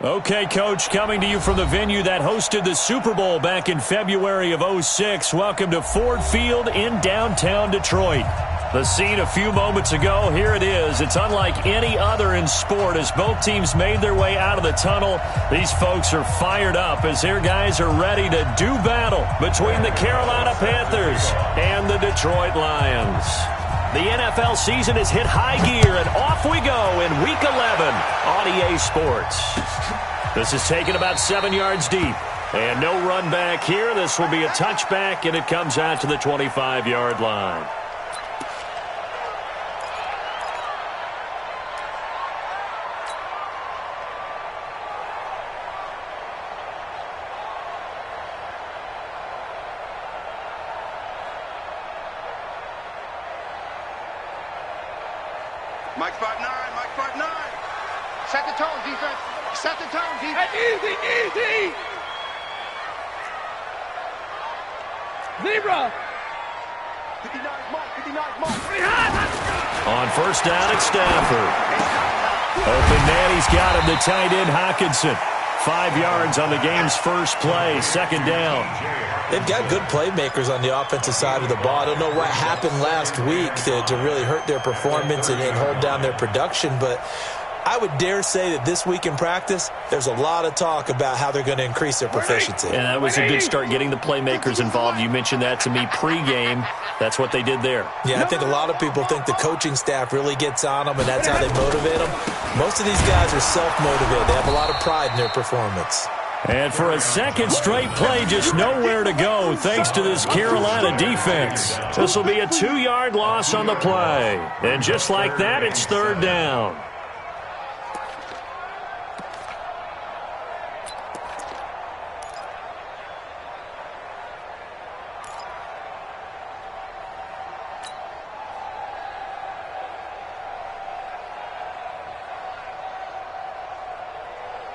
Okay, Coach, coming to you from the venue that hosted the Super Bowl back in February of '06. Welcome to Ford Field in downtown Detroit. The scene a few moments ago, here it is. It's unlike any other in sport as both teams made their way out of the tunnel. These folks are fired up as their guys are ready to do battle between the Carolina Panthers and the Detroit Lions. The NFL season has hit high gear, and off we go in Week 11 on EA Sports. This is taken about 7 yards deep, and no run back here. This will be a touchback, and it comes out to the 25-yard line. Mike 5'9", Mike 5'9". Set the tone, defense. Set the tone, defense. Easy, easy. Zebra. 59 Mike. On first down, it's Stafford. Open man, he's got him, the tight end, Hockenson. 5 yards on the game's first play, second down. They've got good playmakers on the offensive side of the ball. I don't know what happened last week to really hurt their performance and hold down their production, but I would dare say that this week in practice, there's a lot of talk about how they're going to increase their proficiency. And that was a good start getting the playmakers involved. You mentioned that to me pregame. That's what they did there. Yeah, I think a lot of people think the coaching staff really gets on them, and that's how they motivate them. Most of these guys are self-motivated. They have a lot of pride in their performance. And for a second straight play, just nowhere to go thanks to this Carolina defense. This will be a 2-yard loss on the play. And just like that, it's third down.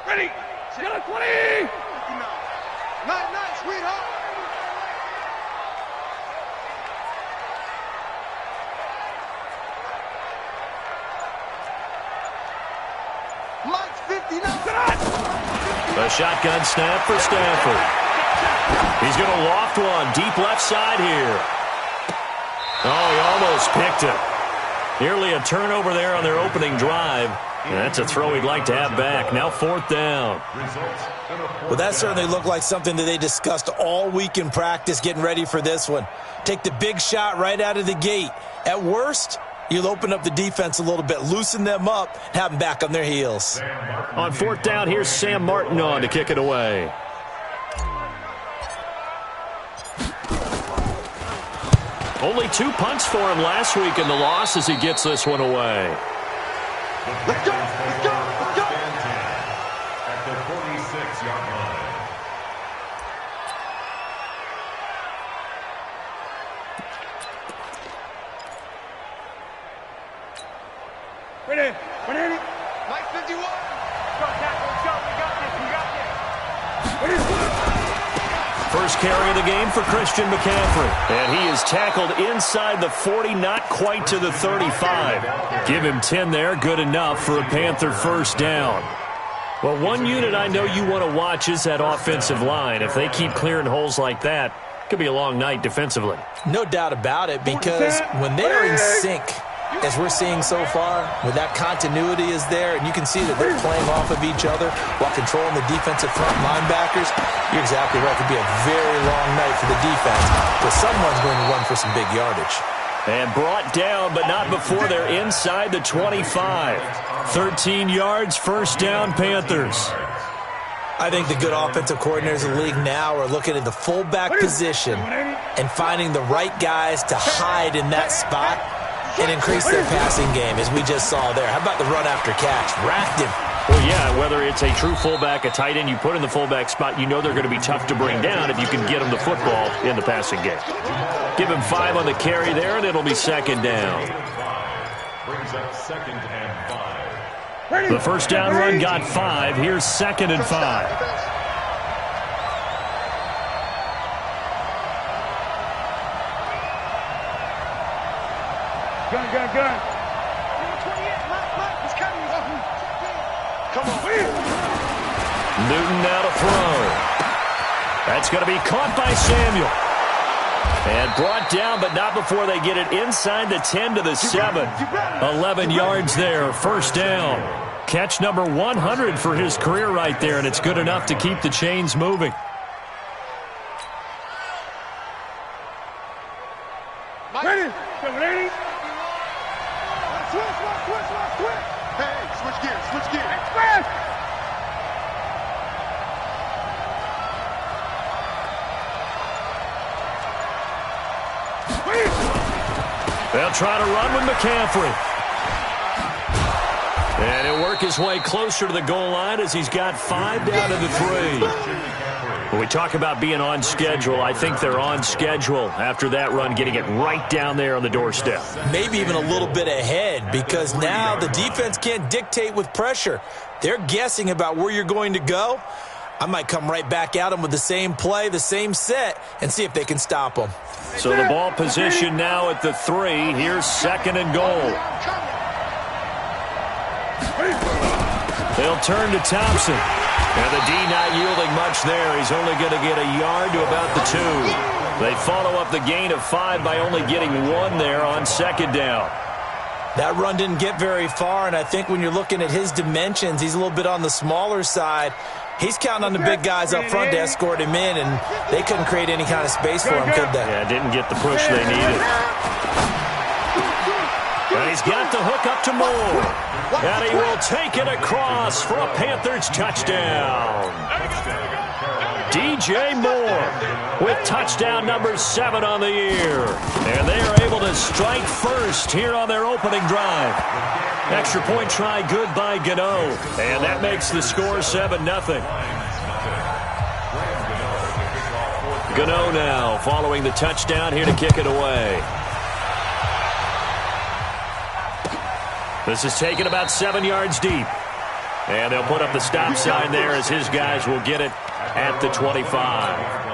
Ready. Still at 20. Night, sweetheart. Mike's 59. A shotgun snap for Stafford. He's going to loft one deep left side here. Oh, he almost picked it. Nearly a turnover there on their opening drive. And that's a throw he'd like to have back. Now fourth down. Well, that certainly looked like something that they discussed all week in practice getting ready for this one. Take the big shot right out of the gate. At worst, you'll open up the defense a little bit, loosen them up, and have them back on their heels. On fourth down, here's Sam Martin on to kick it away. Only 2 punts for him last week in the loss as he gets this one away. Let's go, let's go, let's go. At the 46-yard line. Ready. Mike 51. Go, tackle, let's go. We got this. First carry of the game for Christian McCaffrey. And he is tackled inside the 40, not quite to the 35. Give him 10 there, good enough for a Panther first down. Well, one unit I know you want to watch is that offensive line. If they keep clearing holes like that, it could be a long night defensively. No doubt about it, because when they're in sync, as we're seeing so far, when that continuity is there, and you can see that they're playing off of each other while controlling the defensive front linebackers, you're exactly right. It could be a very long night for the defense, because someone's going to run for some big yardage. And brought down, but not before they're inside the 25. 13 yards, first down, Panthers. I think the good offensive coordinators in the league now are looking at the fullback position and finding the right guys to hide in that spot and increase their passing game, as we just saw there. How about the run after catch? Racked him. Well, yeah, whether it's a true fullback, a tight end you put in the fullback spot, you know they're going to be tough to bring down if you can get them the football in the passing game. Give him 5 on the carry there, and it'll be second down. Brings up 2nd and 5. The first down run got 5. Here's 2nd and 5. Gun. Number 28, Mike, he's coming. Come on. Newton now to throw. That's going to be caught by Samuel. And brought down, but not before they get it inside the 10 to the 7. 11 yards there, first down. Catch number 100 for his career right there, and it's good enough to keep the chains moving. Ready? Ready? Switch. Hey, switch gears. Express! They'll try to run with McCaffrey. And he'll work his way closer to the goal line as he's got 5 down to the 3. When we talk about being on schedule, I think they're on schedule after that run, getting it right down there on the doorstep. Maybe even a little bit ahead, because now the defense can't dictate with pressure. They're guessing about where you're going to go. I might come right back at them with the same play, the same set, and see if they can stop them. So the ball position now at the 3. Here's 2nd and goal. They'll turn to Thompson. And the D not yielding much there. He's only going to get a yard to about the 2. They follow up the gain of 5 by only getting 1 there on 2nd down. That run didn't get very far, and I think when you're looking at his dimensions, he's a little bit on the smaller side. He's counting on the big guys up front to escort him in, and they couldn't create any kind of space for him, could they? Yeah, didn't get the push they needed. And he's got the hook up to Moore. And he will take it across for a Panthers touchdown. DJ Moore with touchdown number 7 on the year. And they are able to strike first here on their opening drive. Extra point try good by Gano. And that makes the score 7-0. Gano now following the touchdown here to kick it away. This is taken about 7 yards deep. And they'll put up the stop sign there as his guys will get it at the 25.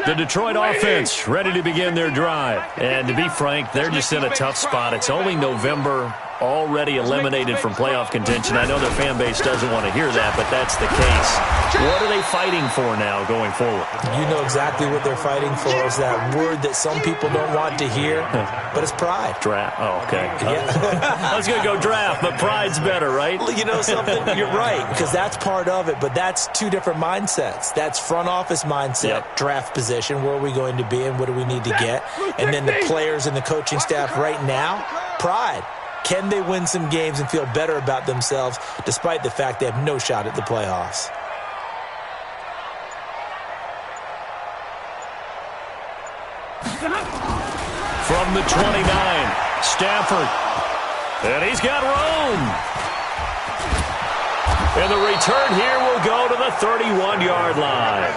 The Detroit offense ready to begin their drive. And to be frank, they're just in a tough spot. It's only November, already eliminated from playoff contention. I know their fan base doesn't want to hear that, but that's the case. What are they fighting for now going forward? You know exactly what they're fighting for. Is that word that some people don't want to hear, but it's pride. Draft. Oh, okay. Yeah. I was going to go draft, but pride's better, right? You know something? You're right, because that's part of it, but that's 2 different mindsets. That's front office mindset, draft position, where are we going to be and what do we need to get? And then the players and the coaching staff right now, pride. Can they win some games and feel better about themselves despite the fact they have no shot at the playoffs? From the 29, Stafford. And he's got Rome. And the return here will go to the 31-yard line.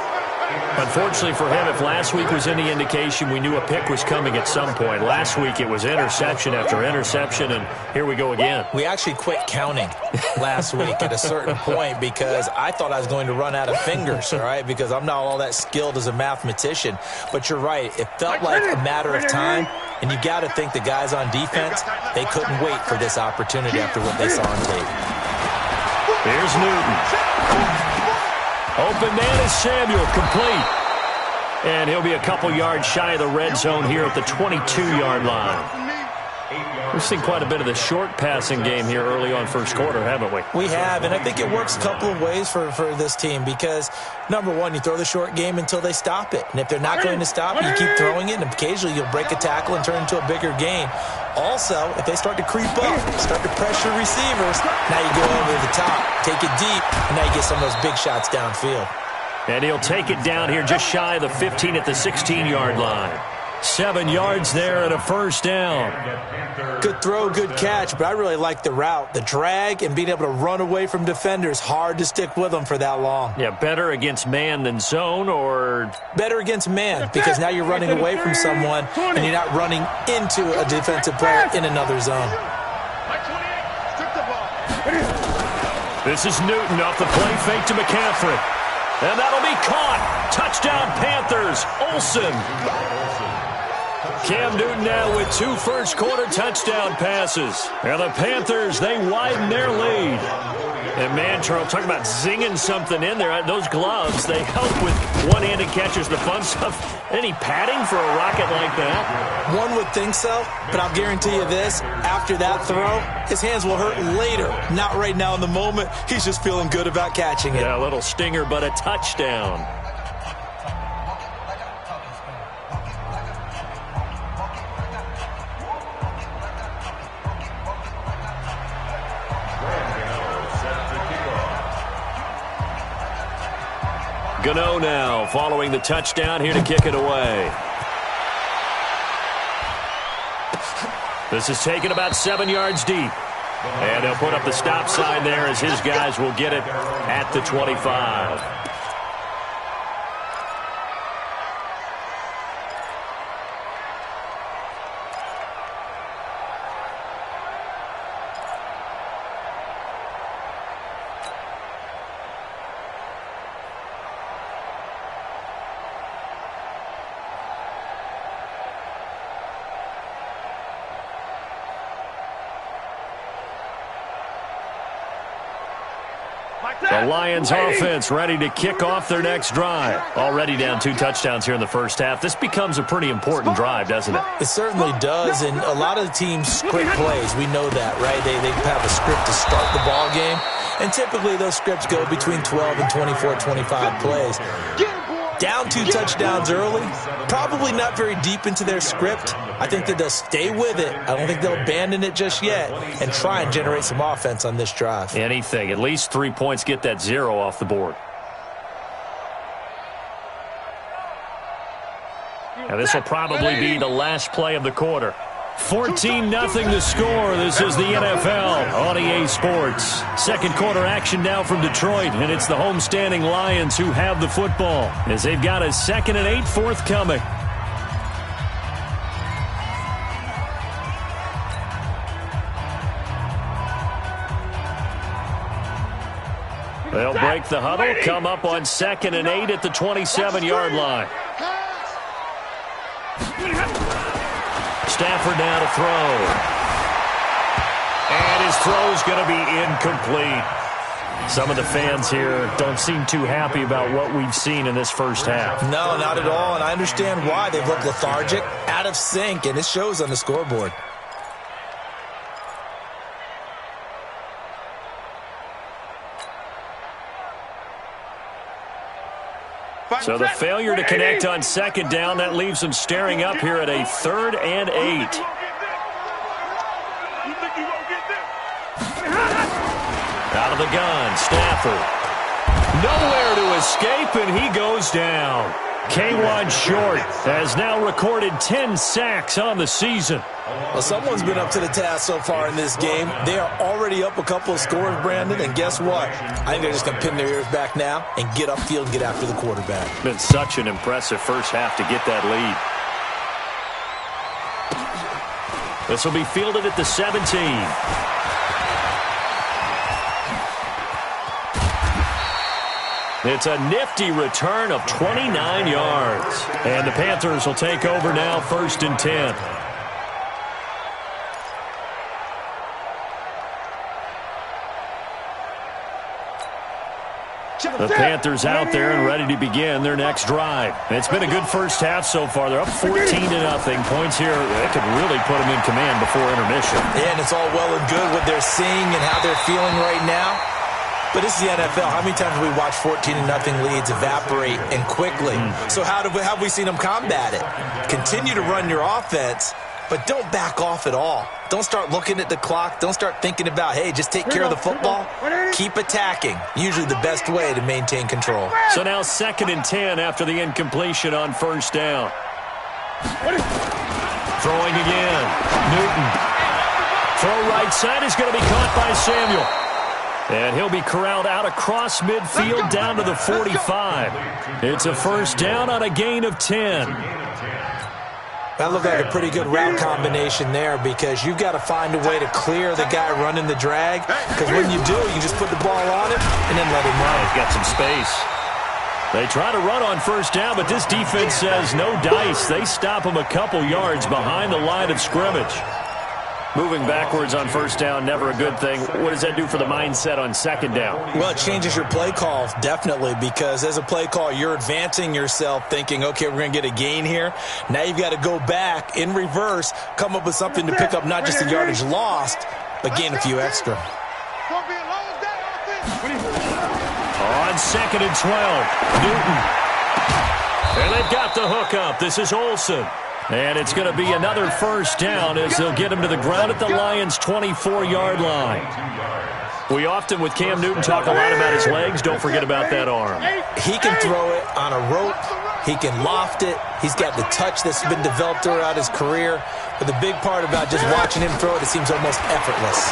Unfortunately for him, if last week was any indication, we knew a pick was coming at some point. Last week it was interception after interception, and here we go again. We actually quit counting last week at a certain point because I thought I was going to run out of fingers, all right, because I'm not all that skilled as a mathematician. But you're right. It felt like a matter of time, and you got to think the guys on defense, they couldn't wait for this opportunity after what they saw on tape. Here's Newton. Open man is Samuel, complete. And he'll be a couple yards shy of the red zone here at the 22-yard line. We've seen quite a bit of the short passing game here early on first quarter, haven't we? We have, and I think it works a couple of ways for this team because, number one, you throw the short game until they stop it. And if they're not going to stop it, you keep throwing it, and occasionally you'll break a tackle and turn it into a bigger gain. Also, if they start to creep up, start to pressure receivers, now you go over the top, take it deep, and now you get some of those big shots downfield. And he'll take it down here just shy of the 15 at the 16-yard line. 7 yards there and a first down. Good throw, good catch, but I really like the route. The drag and being able to run away from defenders, hard to stick with them for that long. Yeah, better against man than zone, or? Better against man, because now you're running away from someone and you're not running into a defensive player in another zone. This is Newton off the play fake to McCaffrey. And that'll be caught. Touchdown Panthers. Olsen. Cam Newton now with 2 first-quarter touchdown passes. And the Panthers, they widen their lead. And, man, Charles, talking about zinging something in there. Those gloves, they help with one-handed catches, the fun stuff. Any padding for a rocket like that? One would think so, but I'll guarantee you this. After that throw, his hands will hurt later. Not right now in the moment. He's just feeling good about catching it. Yeah, a little stinger, but a touchdown. Gano now following the touchdown here to kick it away. This is taken about 7 yards deep. And he'll put up the stop sign there as his guys will get it at the 25. The Lions offense ready to kick off their next drive. Already down 2 touchdowns here in the first half. This becomes a pretty important drive, doesn't it? It certainly does, and a lot of the teams script plays. We know that, right? They have a script to start the ball game, and typically those scripts go between 12 and 24, 25 plays. Down 2 touchdowns early, probably not very deep into their script. I think that they'll stay with it. I don't think they'll abandon it just yet and try and generate some offense on this drive. Anything. At least 3 points, get that 0 off the board. Now this will probably be the last play of the quarter. 14-0 the score. This is the NFL on EA Sports. Second quarter action now from Detroit, and it's the homestanding Lions who have the football as they've got a 2nd and 8 forthcoming. They'll break the huddle, come up on 2nd and 8 at the 27-yard line. Stafford now to throw. And his throw's going to be incomplete. Some of the fans here don't seem too happy about what we've seen in this first half. No, not at all, and I understand why. They've looked lethargic, out of sync, and it shows on the scoreboard. So the failure to connect on 2nd down, that leaves them staring up here at a 3rd and 8. Out of the gun, Stafford. Nowhere to escape, and he goes down. K'Wan Short has now recorded 10 sacks on the season. Well, someone's been up to the task so far in this game. They are already up a couple of scores, Brandon, and guess what? I think they're just going to pin their ears back now and get upfield and get after the quarterback. Been such an impressive first half to get that lead. This will be fielded at the 17. It's a nifty return of 29 yards. And the Panthers will take over now, 1st and 10. The Panthers out there and ready to begin their next drive. It's been a good first half so far. They're up 14-0. Points here, that could really put them in command before intermission. Yeah, and it's all well and good what they're seeing and how they're feeling right now. But this is the NFL. How many times have we watched 14-0 leads evaporate and quickly? So how have we seen them combat it? Continue to run your offense, but don't back off at all. Don't start looking at the clock. Don't start thinking about, hey, just take care of the football. Keep attacking. Usually the best way to maintain control. So now 2nd and 10 after the incompletion on 1st down. Throwing again. Newton. Throw right side is going to be caught by Samuel. And he'll be corralled out across midfield down to the 45. It's a 1st down on a gain of 10. That looked like a pretty good route combination there because you've got to find a way to clear the guy running the drag, because when you do, you just put the ball on him and then let him run. He's got some space. They try to run on first down, but this defense says no dice. They stop him a couple yards behind the line of scrimmage. Moving backwards on first down, never a good thing. What does that do for the mindset on second down? Well, it changes your play call, definitely, because as a play call, you're advancing yourself thinking, okay, we're going to get a gain here. Now you've got to go back in reverse, come up with something to pick up not just the yardage lost, but gain a few extra. On 2nd and 12, Newton. And they've got the hook up. This is Olsen. And it's going to be another first down as they'll get him to the ground at the Lions' 24-yard line. We often, with Cam Newton, talk a lot about his legs. Don't forget about that arm. He can throw it on a rope. He can loft it. He's got the touch that's been developed throughout his career. But the big part about just watching him throw it, it seems almost effortless.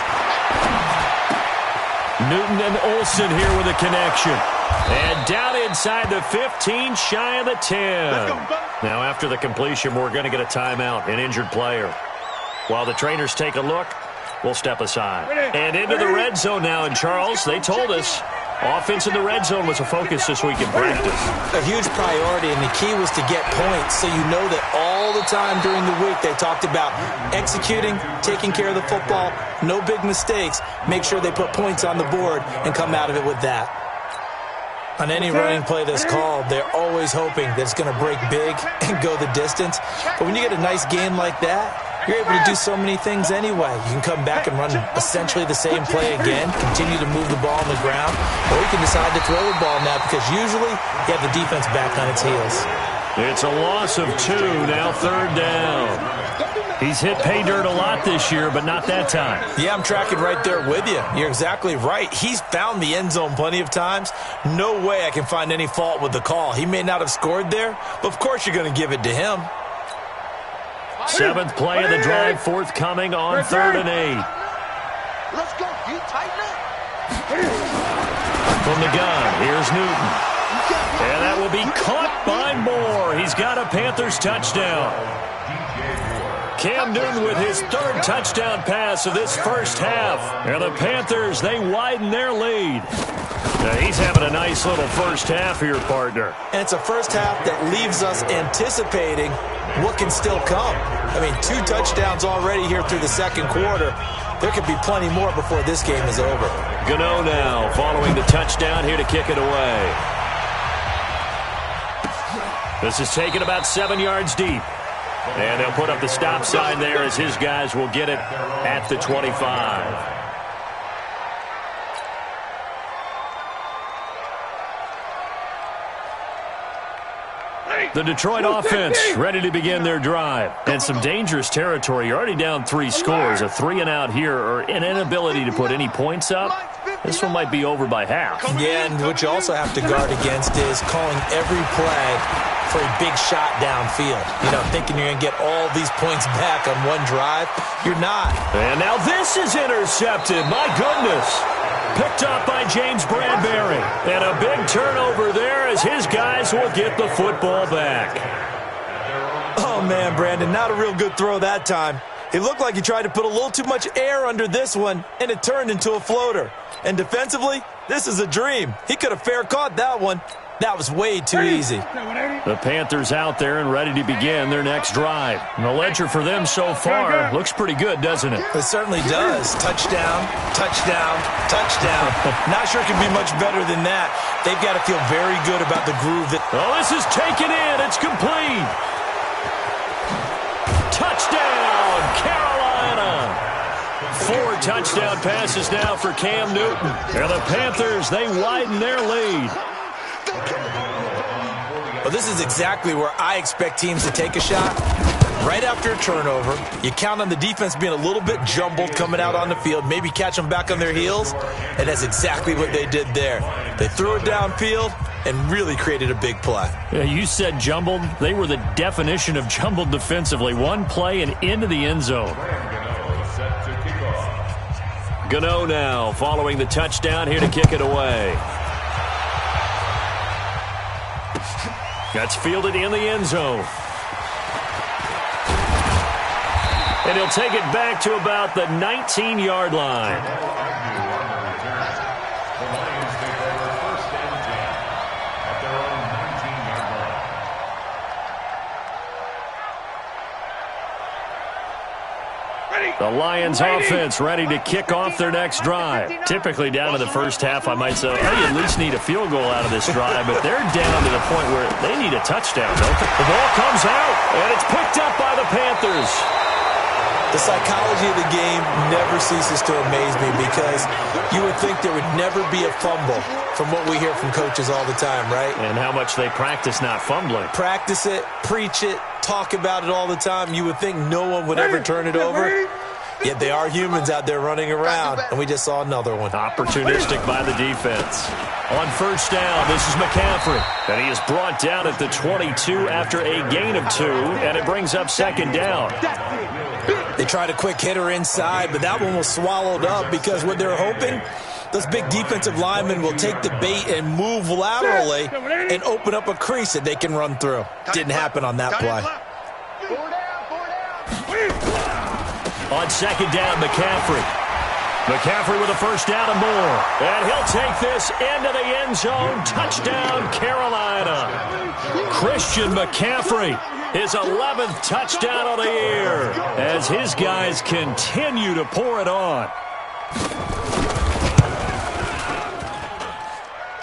Newton and Olsen here with a connection. And down inside the 15, shy of the 10. Now after the completion, we're going to get a timeout, an injured player. While the trainers take a look, we'll step aside. And into the red zone now. And Charles, they told us offense in the red zone was a focus this week in practice. A huge priority, and the key was to get points. So you know that all the time during the week they talked about executing, taking care of the football, no big mistakes. Make sure they put points on the board and come out of it with that. On any running play that's called, they're always hoping that it's going to break big and go the distance. But when you get a nice game like that, you're able to do so many things anyway. You can come back and run essentially the same play again, continue to move the ball on the ground, or you can decide to throw the ball now because usually you have the defense back on its heels. It's a loss of 2, now 3rd down. He's hit pay dirt a lot this year, but not that time. Yeah, I'm tracking right there with you. You're exactly right. He's found the end zone plenty of times. No way I can find any fault with the call. He may not have scored there, but of course you're going to give it to him. 7th play of the drive, forthcoming on 3rd and 8. Let's go. You tighten up. From the gun, here's Newton. And that will be caught by Moore. He's got a Panthers touchdown. Cam Newton with his 3rd touchdown pass of this first half. And the Panthers, they widen their lead. Now he's having a nice little first half here, partner. And it's a first half that leaves us anticipating what can still come. I mean, 2 touchdowns already here through the second quarter. There could be plenty more before this game is over. Gano now following the touchdown here to kick it away. This is taken about 7 yards deep. And they'll put up the stop sign there as his guys will get it at the 25. The Detroit offense ready to begin their drive. And some dangerous territory. You're already down 3 scores. A 3-and-out here or an inability to put any points up. This one might be over by half. Yeah, and what you also have to guard against is calling every play for a big shot downfield. You know, thinking you're going to get all these points back on one drive. You're not. And now this is intercepted. My goodness. Picked up by James Bradbury. And a big turnover there as his guys will get the football back. Oh, man, Brandon, not a real good throw that time. It looked like he tried to put a little too much air under this one, and it turned into a floater. And defensively, this is a dream. He could have fair caught that one. That was way too easy. The Panthers out there and ready to begin their next drive. And the ledger for them so far looks pretty good, doesn't it? It certainly does. Touchdown, touchdown, touchdown. Not sure it can be much better than that. They've got to feel very good about the groove. Oh, this is taken in. It's complete. Touchdown, Carolina. 4 touchdown passes now for Cam Newton. And the Panthers, they widen their lead. Well, this is exactly where I expect teams to take a shot. Right after a turnover, you count on the defense being a little bit jumbled coming out on the field, maybe catch them back on their heels, and that's exactly what they did there. They threw it downfield and really created a big play. Yeah, you said jumbled. They were the definition of jumbled defensively. One play and into the end zone. Gano now following the touchdown here to kick it away. That's fielded in the end zone. And he'll take it back to about the 19-yard line. The Lions take over first and 10 at their own 19-yard line. The Lions offense ready to kick off their next drive. Typically down to the first half, I might say, hey, you at least need a field goal out of this drive, but they're down to the point where they need a touchdown, don't they? The ball comes out, and it's picked up by the Panthers. The psychology of the game never ceases to amaze me because you would think there would never be a fumble from what we hear from coaches all the time, right? And how much they practice not fumbling. Practice it, preach it, talk about it all the time. You would think no one would ever turn it over. Yet they are humans out there running around, and we just saw another one. Opportunistic by the defense. On first down, this is McCaffrey. And he is brought down at the 22 after a gain of 2, and it brings up second down. They tried a quick hitter inside, but that one was swallowed up because what they're hoping, those big defensive linemen will take the bait and move laterally and open up a crease that they can run through. Didn't happen on that play. On second down, McCaffrey. McCaffrey with a first down and more. And he'll take this into the end zone. Touchdown, Carolina. Christian McCaffrey, his 11th touchdown of the year, as his guys continue to pour it on.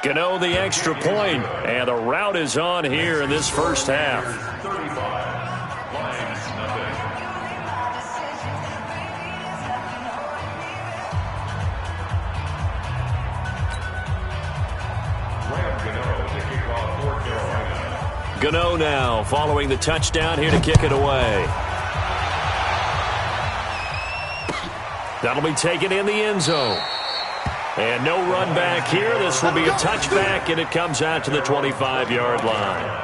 Gano the extra point, and the route is on here in this first half. 35. Lions nothing. Graham Gano to kick off for Carolina. Gano now following the touchdown here to kick it away. That'll be taken in the end zone. And no run back here. This will be a touchback, and it comes out to the 25-yard line.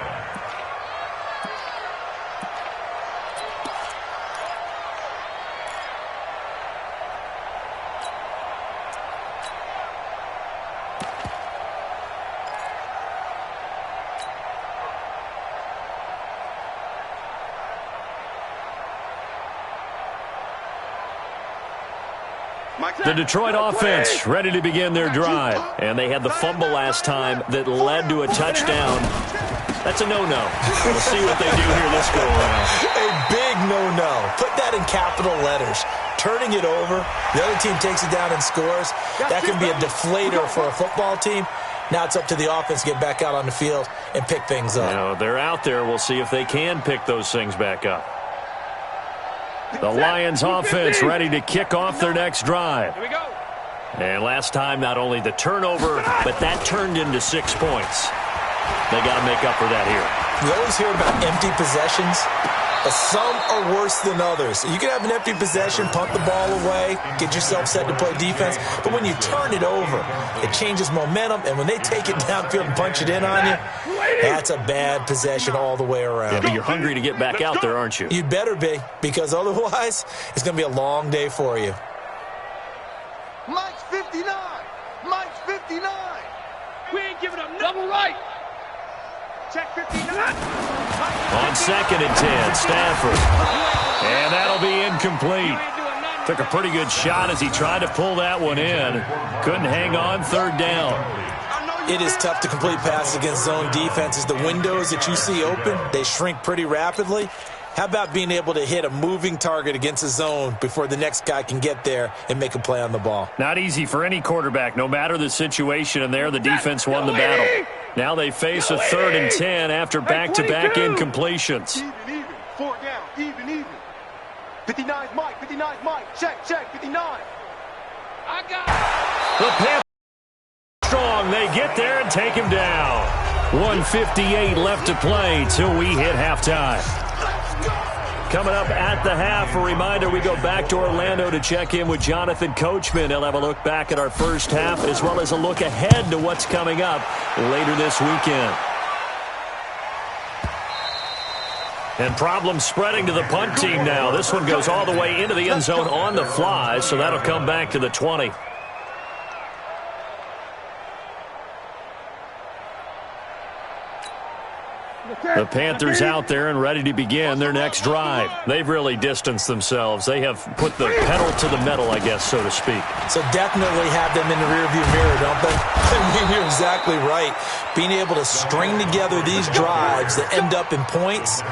The Detroit offense ready to begin their drive. And they had the fumble last time that led to a touchdown. That's a no-no. We'll see what they do here this go-around. A big no-no. Put that in capital letters. Turning it over, the other team takes it down and scores. That can be a deflator for a football team. Now it's up to the offense to get back out on the field and pick things up. You know, they're out there. We'll see if they can pick those things back up. The Lions offense ready to kick off their next drive. Here we go. And last time, not only the turnover, but that turned into 6 points. They got to make up for that here. We always hear about empty possessions, but some are worse than others. You can have an empty possession, punt the ball away, get yourself set to play defense, but when you turn it over, it changes momentum, and when they take it downfield and punch it in on you, that's a bad possession all the way around. Yeah, but you're hungry to get back out there, aren't you? You'd better be, because otherwise, it's going to be a long day for you. Mike's 59. Mike's 59. We ain't giving up double right. Check 59. On second and 10, Stafford. And that'll be incomplete. Took a pretty good shot as he tried to pull that one in. Couldn't hang on, third down. It is tough to complete passes against zone defenses. The windows that you see open, they shrink pretty rapidly. How about being able to hit a moving target against a zone before the next guy can get there and make a play on the ball? Not easy for any quarterback, no matter the situation, and there the defense won the battle. Now they face a 3rd and 10 after back-to-back incompletions. Even. 4 down. Even. 59's Mike. 59's Mike. Check. 59. I got it. The Panthers strong. They get there and take him down. 1:58 left to play till we hit halftime. Coming up at the half, a reminder, we go back to Orlando to check in with Jonathan Coachman. He'll have a look back at our first half as well as a look ahead to what's coming up later this weekend. And problems spreading to the punt team now. This one goes all the way into the end zone on the fly, so that'll come back to the 20. The Panthers out there and ready to begin their next drive. They've really distanced themselves. They have put the pedal to the metal, I guess, so to speak. So definitely have them in the rearview mirror, don't they? I mean, you're exactly right. Being able to string together these drives that end up in points,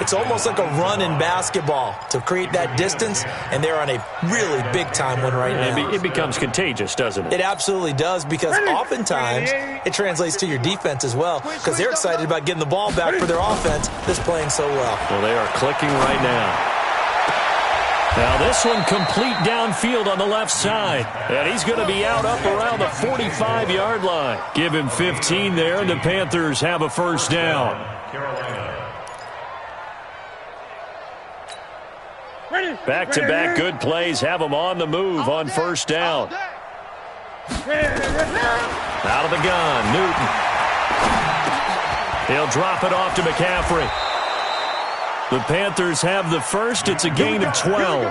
it's almost like a run in basketball to create that distance, and they're on a really big-time one right now. It becomes contagious, doesn't it? It absolutely does, because oftentimes it translates to your defense as well, because they're excited about getting the ball back for their offense that's playing so well. Well, they are clicking right now. Now this one complete downfield on the left side. And he's going to be out up around the 45-yard line. Give him 15 there, and the Panthers have a first down. Back-to-back good plays have them on the move on first down. Out of the gun, Newton. He'll drop it off to McCaffrey. The Panthers have the first. It's a gain of 12.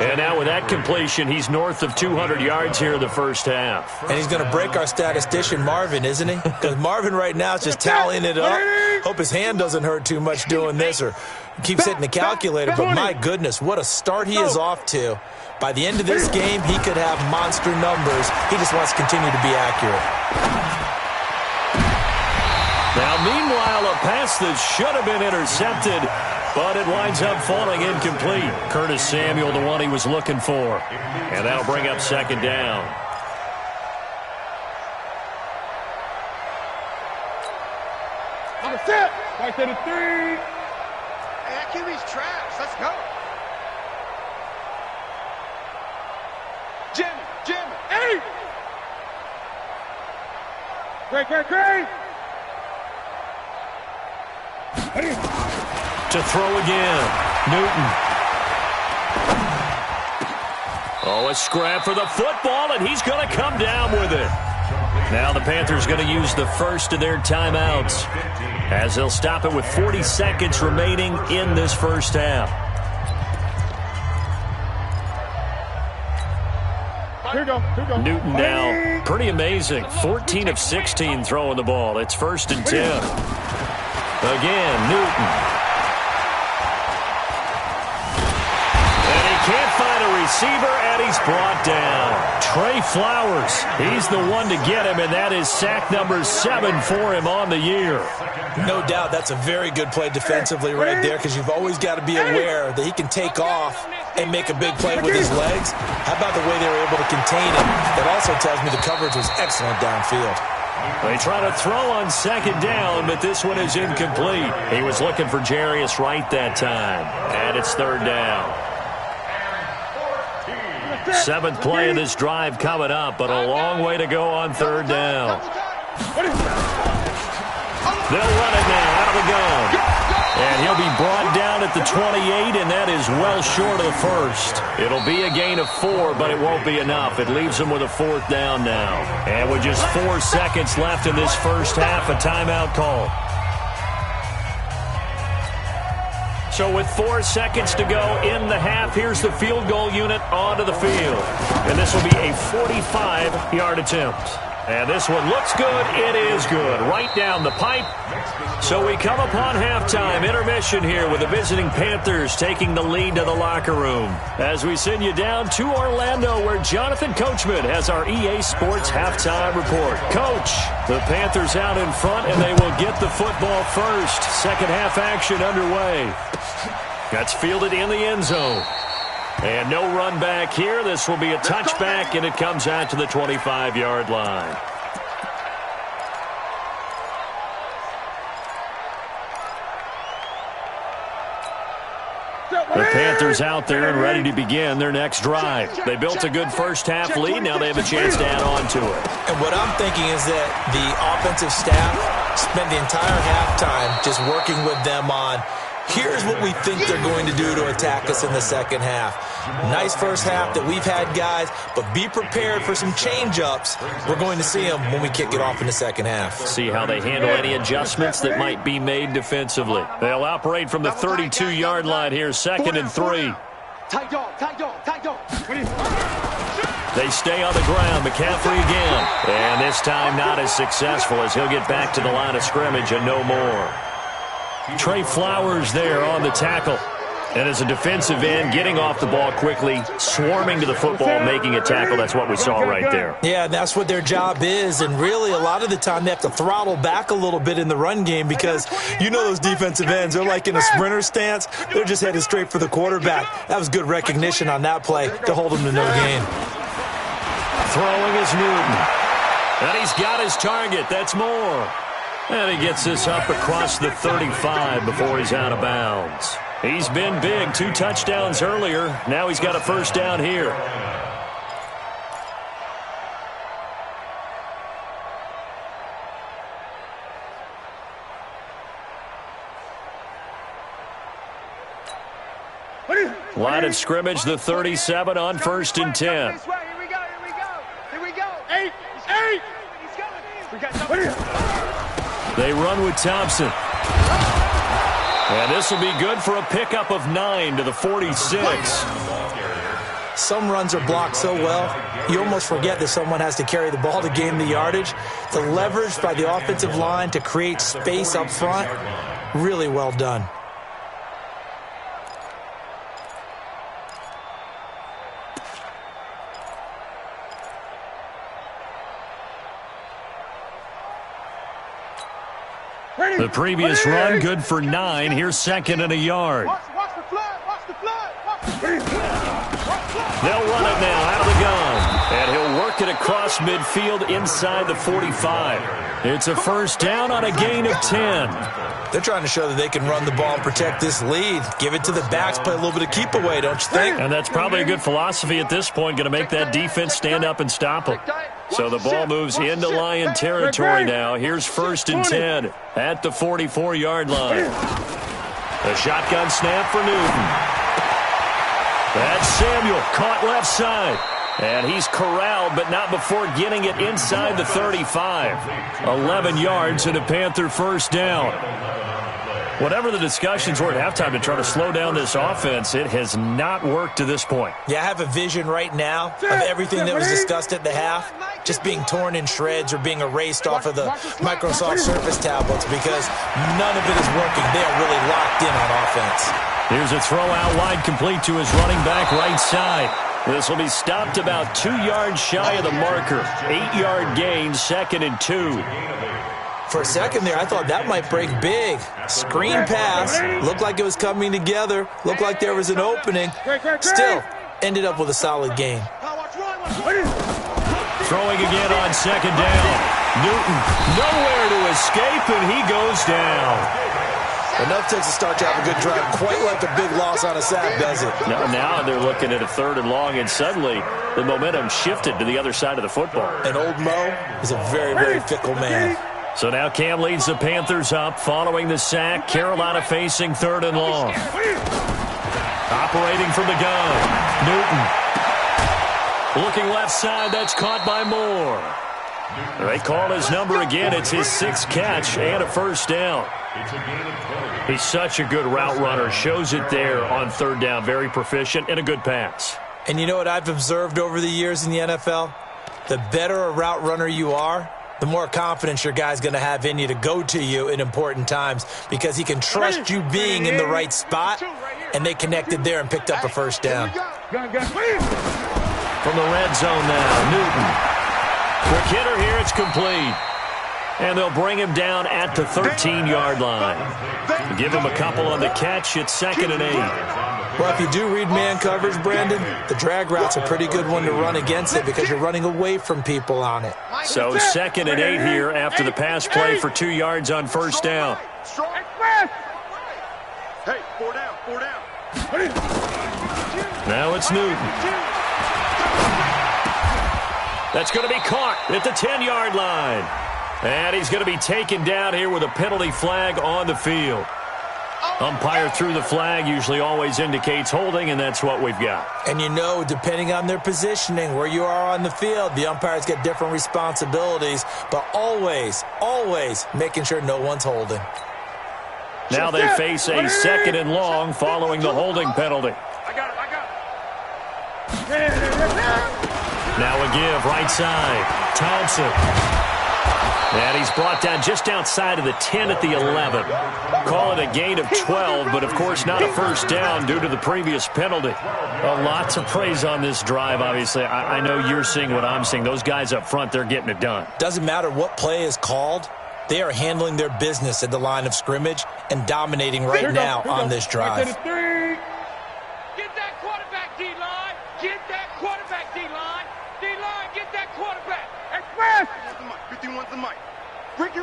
And now with that completion, he's north of 200 yards here in the first half. And he's going to break our statistician, Marvin, isn't he? Because Marvin right now is just tallying it up. Hope his hand doesn't hurt too much doing this, or keeps hitting the calculator. But my goodness, what a start he is off to. By the end of this game, he could have monster numbers. He just wants to continue to be accurate. Now, meanwhile, a pass that should have been intercepted, but it winds up falling incomplete. Curtis Samuel, the one he was looking for. And that'll bring up second down. On the set. Right to the 3. Hey, that QB's trash. Let's go. Jimmy. Hey. Great. To throw again, Newton. Oh, a scrap for the football, and he's going to come down with it. Now the Panthers going to use the first of their timeouts, as they'll stop it with 40 seconds remaining in this first half. Here we go. Newton now, pretty amazing. 14 of 16 throwing the ball. It's 1st and 10. Again, Newton. And he can't find a receiver, and he's brought down. Trey Flowers, he's the one to get him, and that is sack number 7 for him on the year. No doubt that's a very good play defensively right there, because you've always got to be aware that he can take off and make a big play with his legs. How about the way they were able to contain him? That also tells me the coverage was excellent downfield. They try to throw on second down, but this one is incomplete. He was looking for Jarius Wright that time, and it's 3rd down. 7th play of this drive coming up, but a long way to go on 3rd down. They'll run it now out of the gun. And he'll be brought down at the 28, and that is well short of the first. It'll be a gain of 4, but it won't be enough. It leaves them with a 4th down now. And with just 4 seconds left in this first half, a timeout call. So with 4 seconds to go in the half, here's the field goal unit onto the field. And this will be a 45-yard attempt. And this one looks good. It is good. Right down the pipe. So we come upon halftime intermission here with the visiting Panthers taking the lead to the locker room. As we send you down to Orlando, where Jonathan Coachman has our EA Sports halftime report. Coach, the Panthers out in front, and they will get the football first. Second half action underway. That's fielded in the end zone. And no run back here. This will be a touchback, and it comes out to the 25-yard line. The Panthers out there and ready to begin their next drive. They built a good first half lead. Now they have a chance to add on to it. And what I'm thinking is that the offensive staff spent the entire halftime just working with them on, here's what we think they're going to do to attack us in the second half. Nice first half that we've had, guys, but be prepared for some change-ups. We're going to see them when we kick it off in the second half. See how they handle any adjustments that might be made defensively. They'll operate from the 32-yard line here, 2nd and 3. Tight dog. They stay on the ground. McCaffrey again. And this time not as successful as he'll get back to the line of scrimmage and no more. Trey Flowers there on the tackle. And as a defensive end, getting off the ball quickly, swarming to the football, making a tackle. That's what we saw right there. Yeah, that's what their job is. And really, a lot of the time, they have to throttle back a little bit in the run game because you know those defensive ends, they're like in a sprinter stance. They're just headed straight for the quarterback. That was good recognition on that play to hold them to no gain. Throwing is Newton. And he's got his target. That's Moore. And he gets this up across the 35 before he's out of bounds. He's been big. 2 touchdowns earlier. Now he's got a first down here. Line of scrimmage, the 37 on 1st and 10. Here we go. Here we go. 8. They run with Thompson. And this will be good for a pickup of 9 to the 46. Some runs are blocked so well, you almost forget that someone has to carry the ball to gain the yardage. The leverage by the offensive line to create space up front, really well done. The previous run, good for 9. Here's 2nd and a yard. Watch the flood. They'll run it now out of the gun. And he'll work it across midfield inside the 45. It's a first down on a gain of 10. They're trying to show that they can run the ball and protect this lead. Give it to the backs, play a little bit of keep away, don't you think? And that's probably a good philosophy at this point, going to make that defense stand up and stop them. So the ball moves into Lion territory now. Here's 1st and 10 at the 44-yard line. A shotgun snap for Newton. That's Samuel, caught left side. And he's corralled, but not before getting it inside the 35. 11 yards and a Panther first down. Whatever the discussions were at halftime to try to slow down this offense, it has not worked to this point. Yeah, I have a vision right now of everything that was discussed at the half just being torn in shreds or being erased off of the Microsoft Surface tablets because none of it is working. They are really locked in on offense. Here's a throw out wide, complete to his running back right side. This will be stopped about 2 yards shy of the marker. 8-yard gain, 2nd and 2. For a second there, I thought that might break big. Screen pass. Looked like it was coming together. Looked like there was an opening. Still, ended up with a solid gain. Throwing again on 2nd down. Newton nowhere to escape, and he goes down. Enough takes to start to have a good drive. Quite like a big loss on a sack, does it? Now they're looking at a 3rd and long, and suddenly the momentum shifted to the other side of the football. And old Mo is a very, very fickle man. So now Cam leads the Panthers up following the sack. Carolina facing 3rd and long. Operating from the gun. Newton. Looking left side. That's caught by Moore. They call his number again. It's his 6th catch and a first down. He's such a good route runner. Shows it there on 3rd down. Very proficient and a good pass. And you know what I've observed over the years in the NFL? The better a route runner you are, the more confidence your guy's going to have in you to go to you in important times because he can trust you being in the right spot, and they connected there and picked up a first down. From the red zone now, Newton. Quick hitter here, it's complete. And they'll bring him down at the 13-yard line. Give him a couple on the catch. It's 2nd and 8. Well, if you do read man coverage, Brandon, the drag route's a pretty good one to run against it because you're running away from people on it. So 2nd and 8 here after the pass play for 2 yards on first down. Hey, 4 down. Now it's Newton. That's going to be caught at the 10-yard line. And he's going to be taken down here with a penalty flag on the field. Umpire threw the flag, usually always indicates holding, and that's what we've got. And you know, depending on their positioning, where you are on the field, the umpires get different responsibilities, but always, always making sure no one's holding. Now they face a 2nd and long following the holding penalty. Now a give, right side. Thompson. And he's brought down just outside of the 10 at the 11. Call it a gain of 12, but of course not a first down due to the previous penalty. Well, lots of praise on this drive, obviously. I know you're seeing what I'm seeing. Those guys up front, they're getting it done. Doesn't matter what play is called. They are handling their business at the line of scrimmage and dominating right now on this drive. Get that quarterback, D-line. Get that quarterback, D-line. D-line, get that quarterback. Express. 51's the mic. Ricky.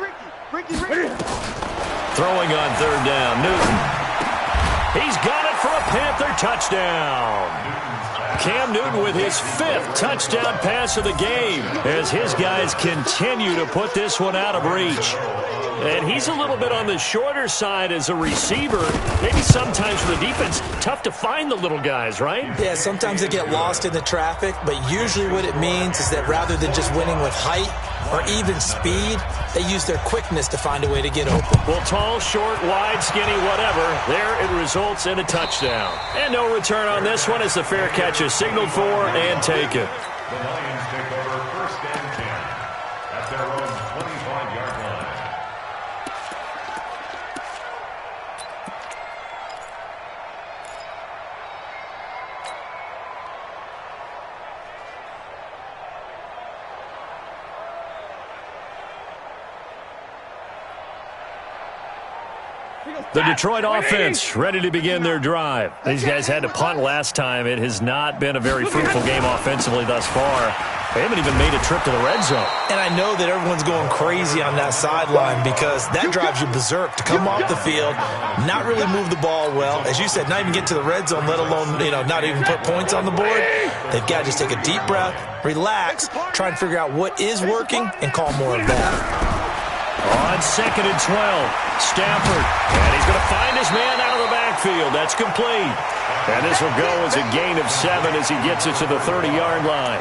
Throwing on third down, Newton. He's got it for a Panther touchdown. Cam Newton with his 5th touchdown pass of the game as his guys continue to put this one out of reach. And he's a little bit on the shorter side as a receiver. Maybe sometimes for the defense, tough to find the little guys, right? Yeah, sometimes they get lost in the traffic, but usually what it means is that rather than just winning with height or even speed, they use their quickness to find a way to get open. Well, tall, short, wide, skinny, whatever, there it results in a touchdown. And no return on this one as the fair catch is signaled for and taken. The Lions take over first and 10 at their own 25-yard line. The Detroit offense ready to begin their drive. These guys had to punt last time. It has not been a very fruitful game offensively thus far. They haven't even made a trip to the red zone. And I know that everyone's going crazy on that sideline because that drives you berserk to come off the field, not really move the ball well. As you said, not even get to the red zone, let alone, not even put points on the board. They've got to just take a deep breath, relax, try and figure out what is working, and call more of that. On 2nd and 12, Stafford. And he's going to find his man out of the backfield. That's complete. And this will go as a gain of 7 as he gets it to the 30-yard line.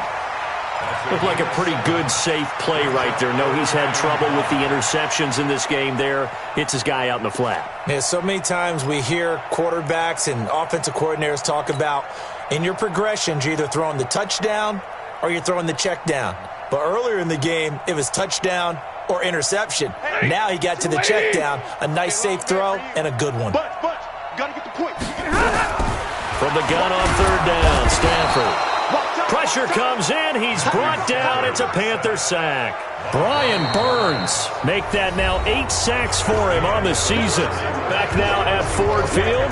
Looked like a pretty good, safe play right there. No, he's had trouble with the interceptions in this game there. Hits his guy out in the flat. Yeah, so many times we hear quarterbacks and offensive coordinators talk about in your progressions, you're either throwing the touchdown or you're throwing the check down. But earlier in the game, it was touchdown or interception. Now he got to the check down, a nice safe throw, and a good one. But, gotta get the point. From the gun on third down, Stafford. Pressure comes in. He's brought down. It's a Panther sack. Brian Burns make that now 8 sacks for him on the season. Back now at Ford Field.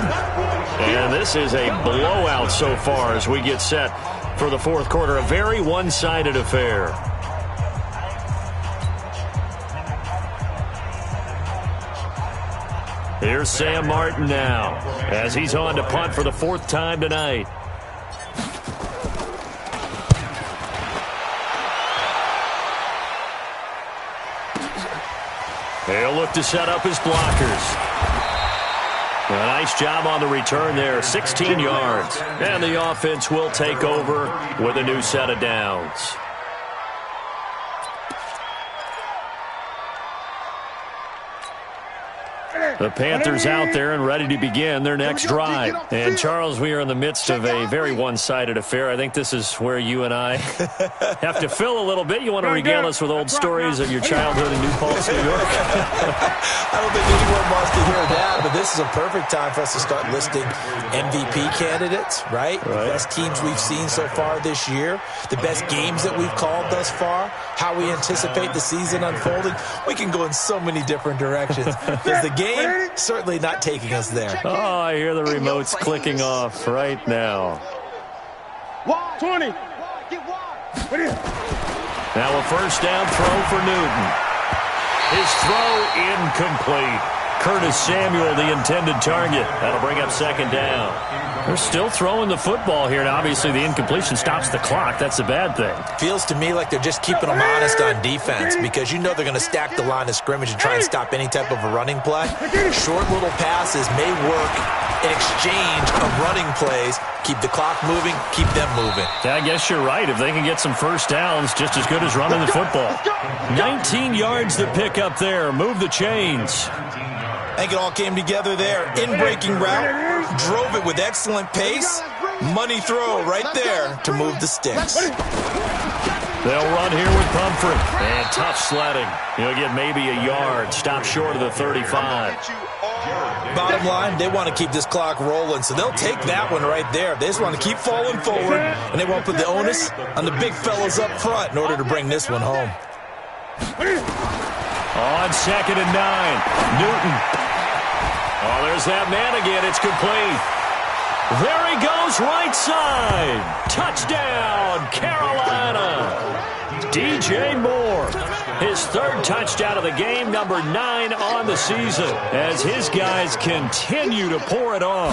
And this is a blowout so far as we get set for the fourth quarter. A very one-sided affair. Here's Sam Martin now as he's on to punt for the 4th time tonight. He'll look to set up his blockers. A nice job on the return there, 16 yards. And the offense will take over with a new set of downs. The Panthers out there and ready to begin their next drive. And, Charles, we are in the midst of a very one-sided affair. I think this is where you and I have to fill a little bit. You want to regale us with old stories of your childhood in New Paltz, New York? I don't think anyone wants to hear that, but this is a perfect time for us to start listing MVP candidates, right? The best teams we've seen so far this year, the best games that we've called thus far, how we anticipate the season unfolding. We can go in so many different directions. Because the game certainly not taking us there. Oh, I hear the remotes clicking off right now. 20. Now a first down throw for Newton. His throw incomplete. Curtis Samuel, the intended target. That'll bring up 2nd down. They're still throwing the football here, and obviously the incompletion stops the clock. That's a bad thing. Feels to me like they're just keeping them honest on defense because you know they're going to stack the line of scrimmage and try and stop any type of a running play. Short little passes may work in exchange of running plays. Keep the clock moving, keep them moving. Yeah, I guess you're right. If they can get some first downs, just as good as running the football. 19 yards to pick up there. Move the chains. I think it all came together there. In-breaking route, drove it with excellent pace. Money throw right there to move the sticks. They'll run here with Pumphrey. And tough sledding. He'll get maybe a yard. Stop short of the 35. Bottom line, they want to keep this clock rolling, so they'll take that one right there. They just want to keep falling forward, and they won't put the onus on the big fellas up front in order to bring this one home. On 2nd and 9, Newton. Oh, there's that man again. It's complete. There he goes, right side. Touchdown, Carolina. DJ Moore, his 3rd touchdown of the game, number 9 on the season, as his guys continue to pour it on.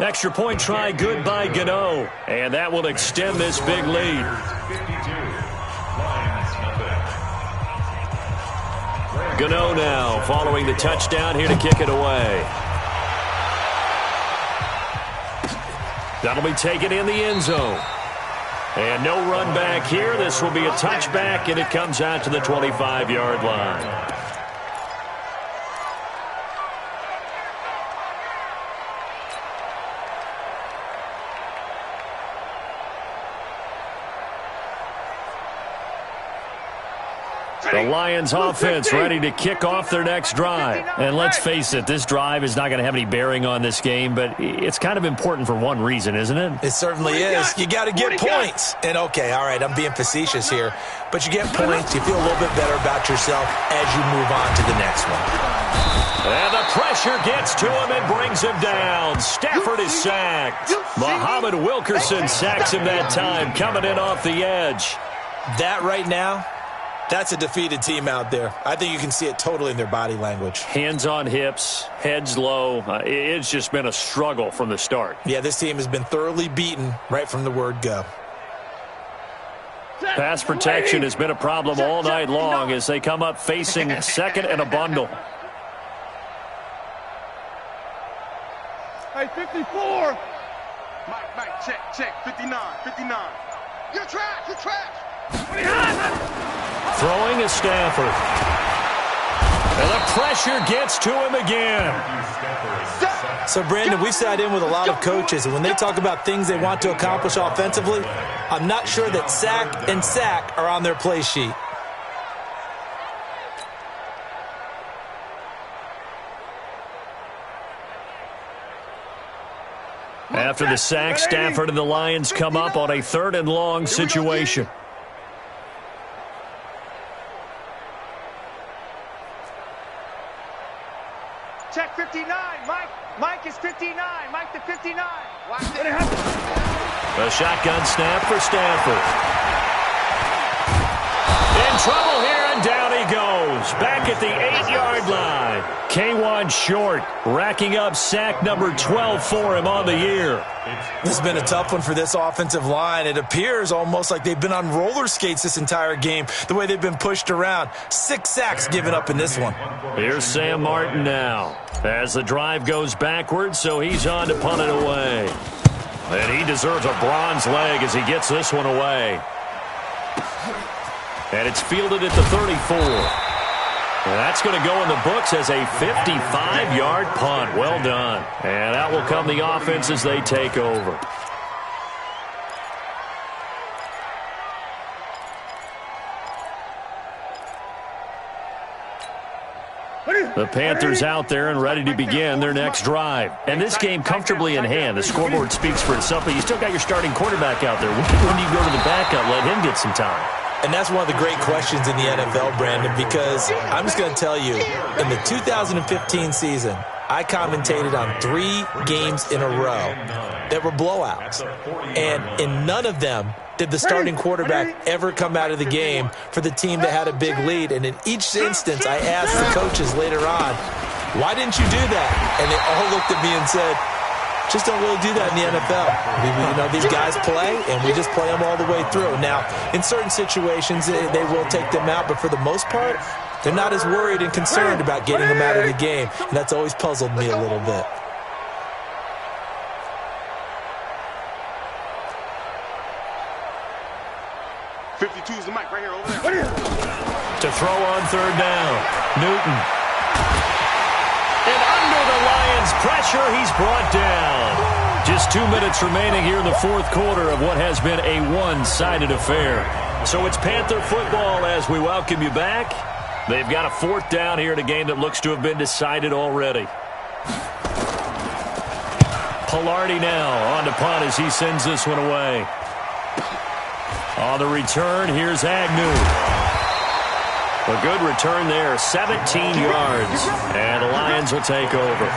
Extra point try good by Gano, and that will extend this big lead. Gano now following the touchdown here to kick it away. That'll be taken in the end zone. And no run back here. This will be a touchback, and it comes out to the 25-yard line. The Lions offense ready to kick off their next drive. And let's face it, this drive is not going to have any bearing on this game, but it's kind of important for one reason, isn't it? It certainly is. You got to get points. And okay, all right, I'm being facetious here, but you get points, you feel a little bit better about yourself as you move on to the next one. And the pressure gets to him and brings him down. Stafford is sacked. Muhammad Wilkerson sacks him that time, coming in off the edge. That right now, that's a defeated team out there. I think you can see it totally in their body language. Hands on hips, heads low. It's just been a struggle from the start. Yeah, this team has been thoroughly beaten right from the word go. Pass protection has been a problem all night long as they come up facing 2nd and a bundle. Hey, 54. Mike, check. 59. You're trash. Throwing is Stafford. And the pressure gets to him again. So, Brandon, we've sat in with a lot of coaches, and when they talk about things they want to accomplish offensively, I'm not sure that sack and sack are on their play sheet. After the sack, Stafford and the Lions come up on a 3rd and long situation. Check 59. Mike is 59. Mike to 59. Watch it. A shotgun snap for Stafford. In trouble here, and down he goes. Back at the 8-yard line. K1 Short racking up sack number 12 for him on the year. This has been a tough one for this offensive line. It appears almost like they've been on roller skates this entire game, the way they've been pushed around. 6 sacks given up in this one. Here's Sam Martin now as the drive goes backwards, so he's on to punt it away. And he deserves a bronze leg as he gets this one away. And it's fielded at the 34. And that's going to go in the books as a 55-yard punt. Well done. And out will come the offense as they take over. The Panthers out there and ready to begin their next drive. And this game comfortably in hand. The scoreboard speaks for itself, but you still got your starting quarterback out there. When do you go to the backup, let him get some time? And that's one of the great questions in the NFL, Brandon, because I'm just going to tell you, in the 2015 season, I commentated on 3 games in a row that were blowouts. And in none of them did the starting quarterback ever come out of the game for the team that had a big lead. And in each instance, I asked the coaches later on, why didn't you do that? And they all looked at me and said, just don't really do that in the NFL. You know, these guys play, and we just play them all the way through. Now, in certain situations, they will take them out, but for the most part, they're not as worried and concerned about getting them out of the game, and that's always puzzled me a little bit. Is the mic right here over there. To throw on 3rd down, Newton. And under the Lions' pressure, he's brought down. Just 2 minutes remaining here in the fourth quarter of what has been a one-sided affair. So it's Panther football as we welcome you back. They've got a fourth down here in a game that looks to have been decided already. Palardy now on to punt as he sends this one away. On the return, here's Agnew. A good return there, 17 yards. And the Lions will take over.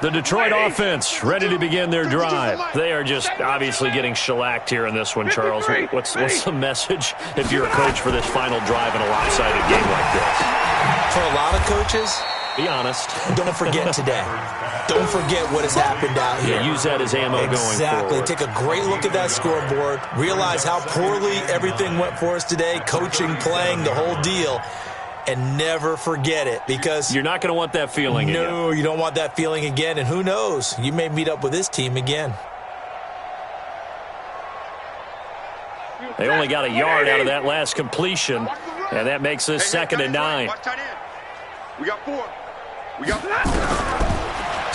The Detroit offense ready to begin their drive. They are just obviously getting shellacked here in this one, Charles. What's the message if you're a coach for this final drive in a lopsided game like this? For a lot of coaches, be honest. Don't forget today. Don't forget what has happened out here. Yeah, use that as ammo going forward. Exactly. Take a great look at that scoreboard. Realize how poorly everything went for us today. Coaching, playing, the whole deal. And never forget it, because you're not going to want that feeling again. No, you don't want that feeling again. And who knows? You may meet up with this team again. They only got a yard out of that last completion, and that makes this 2nd and 9. We got 4. We got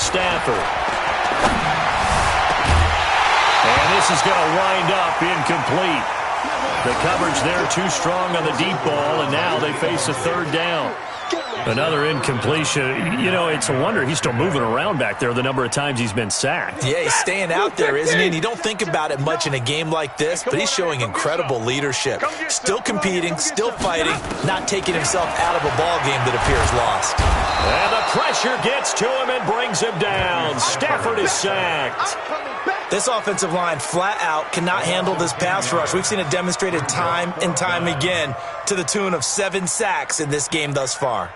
Stafford. And this is going to wind up incomplete. The coverage there too strong on the deep ball, and now they face a 3rd down. Another incompletion. You know, it's a wonder he's still moving around back there the number of times he's been sacked. Yeah, he's staying out there, isn't he? And you don't think about it much in a game like this, but he's showing incredible leadership. Still competing, still fighting, not taking himself out of a ball game that appears lost. And the pressure gets to him and brings him down. Stafford is sacked. This offensive line flat out cannot handle this pass rush. We've seen it demonstrated time and time again to the tune of 7 sacks in this game thus far.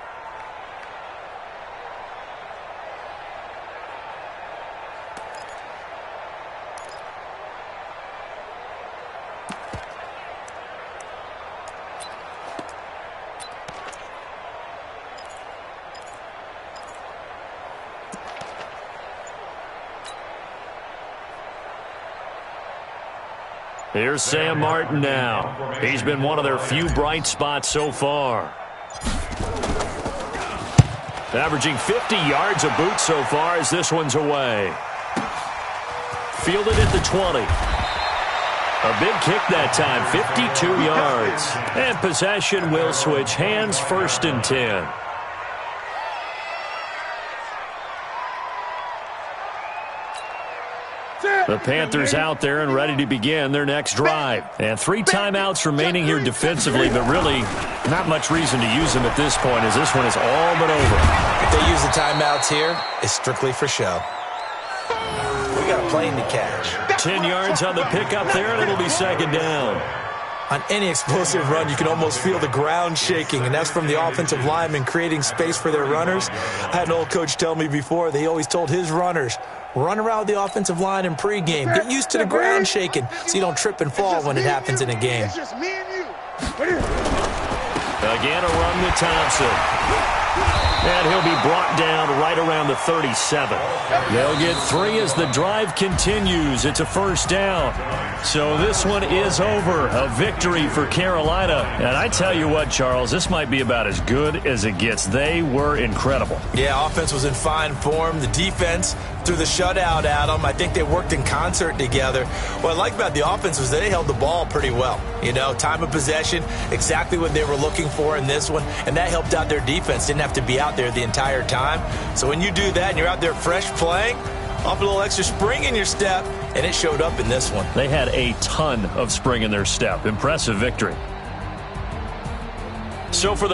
Here's Sam Martin now. He's been one of their few bright spots so far. Averaging 50 yards a boot so far as this one's away. Fielded at the 20. A big kick that time, 52 yards. And possession will switch hands, 1st and 10. The Panthers out there and ready to begin their next drive. And 3 timeouts remaining here defensively, but really not much reason to use them at this point as this one is all but over. If they use the timeouts here, it's strictly for show. We got a plane to catch. 10 yards on the pickup there, and it'll be 2nd down. On any explosive run, you can almost feel the ground shaking, and that's from the offensive linemen creating space for their runners. I had an old coach tell me before, they always told his runners, run around the offensive line in pregame. Get used to the ground shaking so you don't trip and fall when it happens in a game. It's just me and you. Again, a run to Thompson. And he'll be brought down right around the 37. They'll get 3 as the drive continues. It's a 1st down. So this one is over. A victory for Carolina. And I tell you what, Charles, this might be about as good as it gets. They were incredible. Yeah, offense was in fine form. The defense threw the shutout at them. I think they worked in concert together. What I like about the offense was they held the ball pretty well. You know, time of possession, exactly what they were looking for in this one. And that helped out their defense. Didn't have to be out there the entire time. So when you do that and you're out there fresh playing, off a little extra spring in your step, and it showed up in this one. They had a ton of spring in their step. Impressive victory. So for the